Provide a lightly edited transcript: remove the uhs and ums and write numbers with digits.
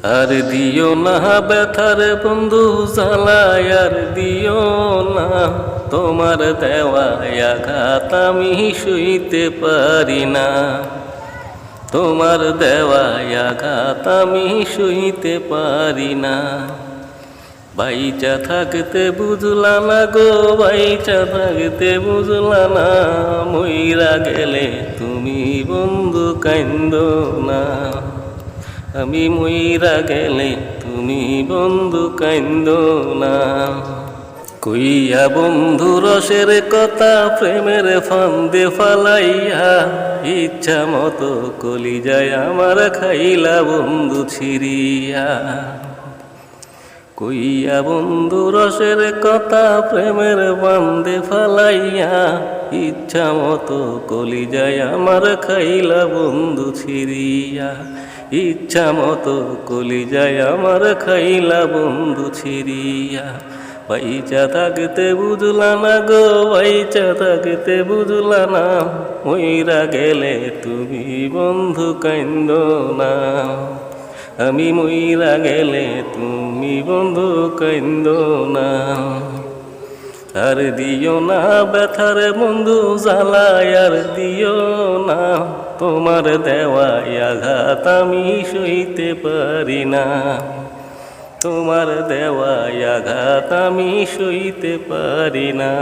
আর দিও না ব্যথার বন্ধু জ্বালায়, আর দিও না তোমার দেওয়া আঘাত আমি সইতে পারি না। তোমার দেওয়া আঘাত আমি সইতে পারি না। বাইচা থাকতে বুঝলা না গো, বাইচা থাকতে বুঝলা না, মইরা গেলে তুমি বন্ধু কাইন্দো না। আমি মইরা গেলে তুমি বন্ধু কাইন্দো না। কইয়া বন্ধু রসের কথা প্রেমের ফান্দে ফালাইয়া, ইচ্ছা মতো কলিজায় আমার খাইলা বন্ধু ছিড়িয়া। কইয়া বন্ধু রসের কথা প্রেমের বান্দে ফালাইয়া, ইচ্ছা মতো কলিজায় আমার খাইলা বন্ধু ছিড়িয়া। ইচ্ছা মতো কলিজায় আমার খাইলা বন্ধু ছিড়িয়া। বাইচা থাকতে বুঝলা না গো, বাইচা থাকতে বুঝলা না, মইরা গেলে তুমি বন্ধু কাইন্দো না। আমি মইরা গেলে তুমি বন্ধু কাইন্দো না। আর দিও না ব্যথার বন্ধু জ্বালায়, আর দিও না তোমার দেওয়া আঘাত আমি সইতে পারি না। তোমার দেওয়া আঘাত আমি সইতে পারি না।